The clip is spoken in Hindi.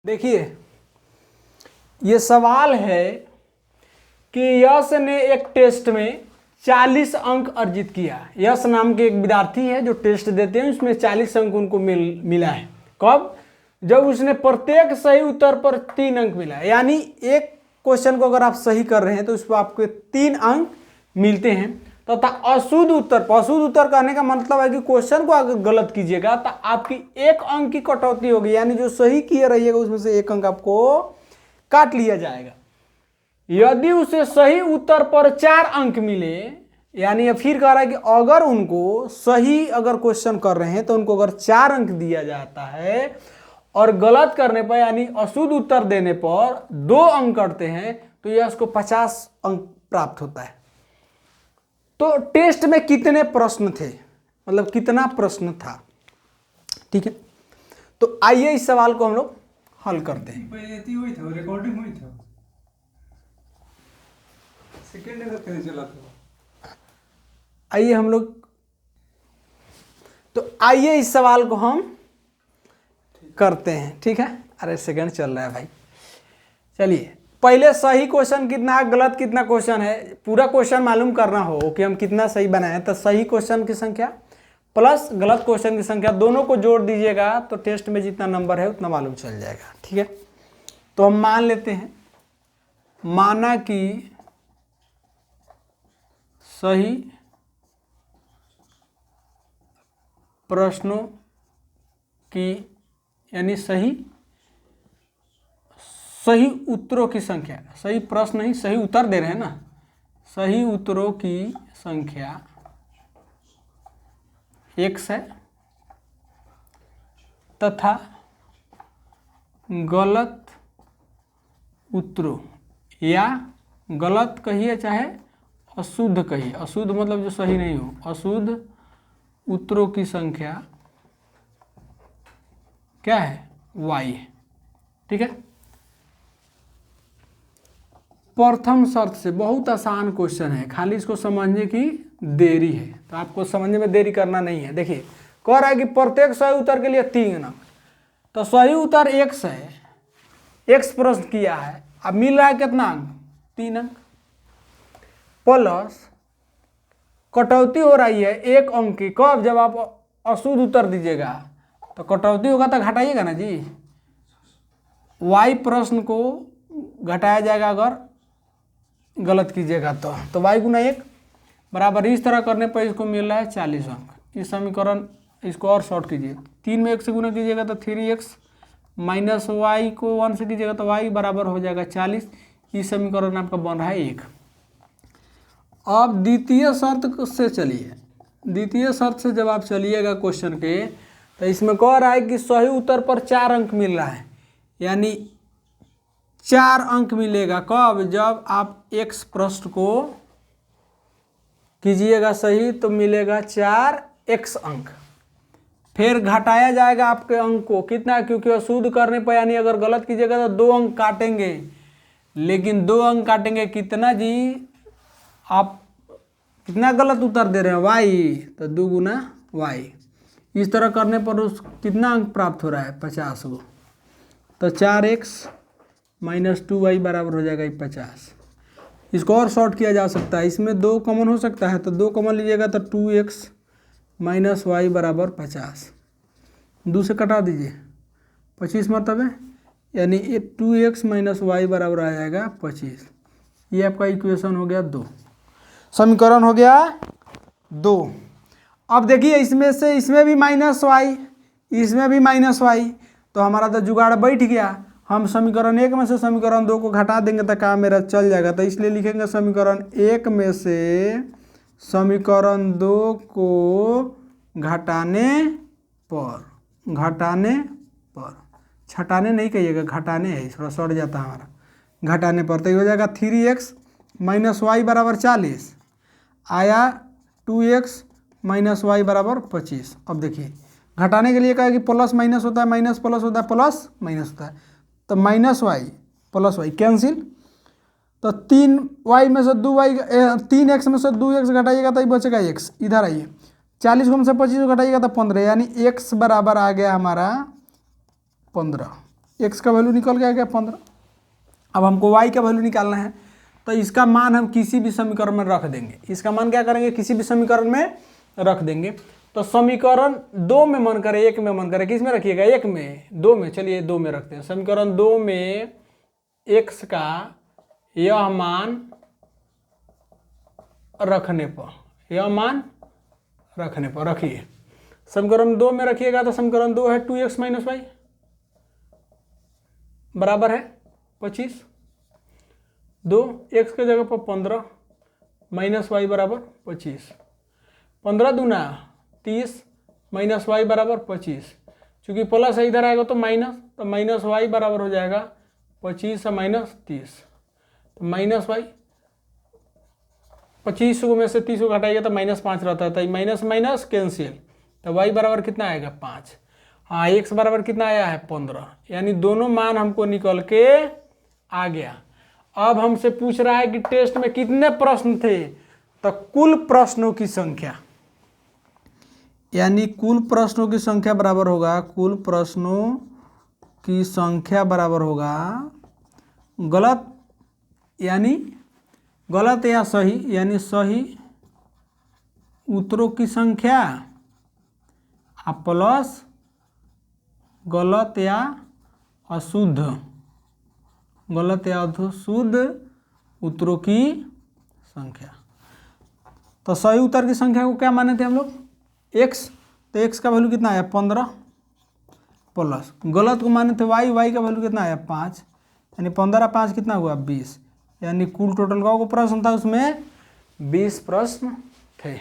देखिए ये सवाल है कि यश ने एक टेस्ट में 40 अंक अर्जित किया। यश नाम के एक विद्यार्थी है जो टेस्ट देते हैं, उसमें 40 अंक उनको मिला है। कब? जब उसने प्रत्येक सही उत्तर पर 3 अंक मिला है। यानी एक क्वेश्चन को अगर आप सही कर रहे हैं तो उस पर आपको 3 अंक मिलते हैं तथा अशुद्ध उत्तर कहने का मतलब है कि क्वेश्चन को अगर गलत कीजिएगा तो आपकी 1 अंक की कटौती होगी, यानी जो सही किए रहिएगा उसमें से 1 अंक आपको काट लिया जाएगा। यदि उसे सही उत्तर पर 4 अंक मिले, यानी फिर कह रहा है कि अगर उनको सही अगर क्वेश्चन कर रहे हैं तो उनको अगर 4 अंक दिया जाता है और गलत करने पर यानी अशुद्ध उत्तर देने पर 2 अंक कटते हैं तो यह उसको 50 अंक प्राप्त होता है। तो टेस्ट में कितने प्रश्न थे, मतलब कितना प्रश्न था, ठीक है। तो आइए इस सवाल को हम लोग हल करते हैं। रिकॉर्डिंग हुई था, सेकंड कैसे चला था? आइए हम लोग, तो आइए इस सवाल को हम करते हैं, ठीक है। अरे सेकंड चल रहा है भाई। चलिए पहले सही क्वेश्चन कितना है, गलत कितना क्वेश्चन है, पूरा क्वेश्चन मालूम करना हो कि हम कितना सही बनाए तो सही क्वेश्चन की संख्या प्लस गलत क्वेश्चन की संख्या दोनों को जोड़ दीजिएगा तो टेस्ट में जितना नंबर है उतना मालूम चल जाएगा, ठीक है। तो हम मान लेते हैं, माना कि सही प्रश्नों की यानी सही उत्तरों की संख्या, सही प्रश्न नहीं सही उत्तर दे रहे हैं ना, सही उत्तरों की संख्या x है तथा गलत उत्तरों या गलत कहिए चाहे अशुद्ध कहिए, अशुद्ध मतलब जो सही नहीं हो, अशुद्ध उत्तरों की संख्या क्या है, y है, ठीक है। प्रथम शर्त से बहुत आसान क्वेश्चन है, खाली इसको समझने की देरी है, तो आपको समझने में देरी करना नहीं है। देखिए कह रहा है कि प्रत्येक सही उत्तर के लिए 3 अंक, तो सही उत्तर x है, x प्रश्न किया है, अब मिल रहा है कितना अंक, 3 अंक, प्लस कटौती हो रही है 1 अंक की। कब? जब आप अशुद्ध उत्तर दीजिएगा तो कटौती होगा तो घटाइएगा ना जी, y प्रश्न को घटाया जाएगा अगर गलत कीजिएगा तो y गुना 1 बराबर, इस तरह करने पर इसको मिल रहा है 40 अंक। इस समीकरण इसको और शॉर्ट कीजिए, 3 में 1 से गुना कीजिएगा तो 3x माइनस y को 1 से कीजिएगा तो y बराबर हो जाएगा 40। इस समीकरण आपका बन रहा है 1। अब द्वितीय शर्त से चलिए, द्वितीय शर्त से जब आप चलिएगा क्वेश्चन के तो इसमें कह रहा है कि सही उत्तर पर 4 अंक मिल रहा है, यानी 4 अंक मिलेगा। कब? जब आप x प्रश्न को कीजिएगा सही तो मिलेगा 4x अंक, फिर घटाया जाएगा आपके अंक को कितना, क्योंकि अशुद्ध करने पर यानी अगर गलत कीजिएगा तो 2 अंक काटेंगे, लेकिन 2 अंक काटेंगे कितना जी, आप कितना गलत उत्तर दे रहे हैं y, तो 2 गुना y। इस तरह करने पर उस कितना अंक प्राप्त हो रहा है, 50 गो, तो 4x माइनस 2y बराबर हो जाएगा 50। इसको और शॉर्ट किया जा सकता है, इसमें 2 कॉमन हो सकता है तो 2 कॉमन लीजिएगा तो 2x माइनस y बराबर 50, 2 से कटा दीजिए 25 मतलब है, यानी 2x माइनस y बराबर आ जाएगा 25। ये आपका इक्वेशन हो गया 2, समीकरण हो गया 2। अब देखिए इसमें से इसमें भी माइनस y, इसमें भी माइनस y, तो हमारा तो जुगाड़ बैठ गया। हम समीकरण 1 में से समीकरण 2 को घटा देंगे तो काम मेरा चल जाएगा, तो इसलिए लिखेंगे समीकरण 1 में से समीकरण 2 को घटाने पर, छटाने नहीं कहिएगा, घटाने है, थोड़ा सड़ जाता है हमारा, घटाने पर तो ये हो जाएगा 3x माइनस y बराबर 40 आया 2x माइनस y बराबर 25। अब देखिए घटाने के लिए कहा कि प्लस माइनस होता है, माइनस प्लस होता है, प्लस माइनस होता है, तो minus y plus y cancel, तो 3y में से 3x में से 2x घटाइएगा तो बचेगा x। इधर आइए 40 को हम से 25 को घटाइएगा तो 15, यानी x बराबर आ गया हमारा 15। x का वैल्यू निकल गया 15। अब हमको y का वैल्यू निकालना है, तो इसका मान हम किसी भी समीकरण में रख देंगे। इसका मान क्या करेंगे, किसी भी समीकरण में रख देंगे। तो समीकरण 2 में मन करे, 1 में मन करे, किस में रखिएगा, 1 में, 2 में, चलिए 2 में रखते हैं। समीकरण 2 में x का यह मान रखने पर, यह मान रखने पर रखिए। समीकरण 2 में रखिएगा तो समीकरण 2 है 2x माइनस वाई बराबर है 25। 2 x के जगह पर 15 माइनस वाई बराबर 25। 15 दूना 30 माइनस वाई बराबर 25। चूँकि प्लस है इधर आएगा तो माइनस, तो माइनस वाई बराबर हो जाएगा 25 से माइनस 30। तो माइनस वाई 25 में से 30 को घटाएगा तो -5 रहता है, तो माइनस माइनस कैंसिल, तो y बराबर कितना आएगा 5। हाँ, x बराबर कितना आया है 15, यानी दोनों मान हमको निकल के आ गया। अब हमसे पूछ रहा है कि टेस्ट में कितने प्रश्न थे, तो कुल प्रश्नों की संख्या, यानी कुल प्रश्नों की संख्या बराबर होगा, कुल प्रश्नों की संख्या बराबर होगा गलत, यानी गलत या सही, यानी सही उत्तरों की संख्या प्लस गलत या अशुद्ध, गलत या अशुद्ध उत्तरों की संख्या। तो सही उत्तर की संख्या को क्या माने थे हम लोग, x, तो x का वैल्यू कितना आया 15, प्लस गलत को माने थे y, y का वैल्यू कितना आया 5, यानी 15 5 कितना हुआ 20, यानी कुल टोटल का प्रश्न था उसमें 20 प्रश्न थे।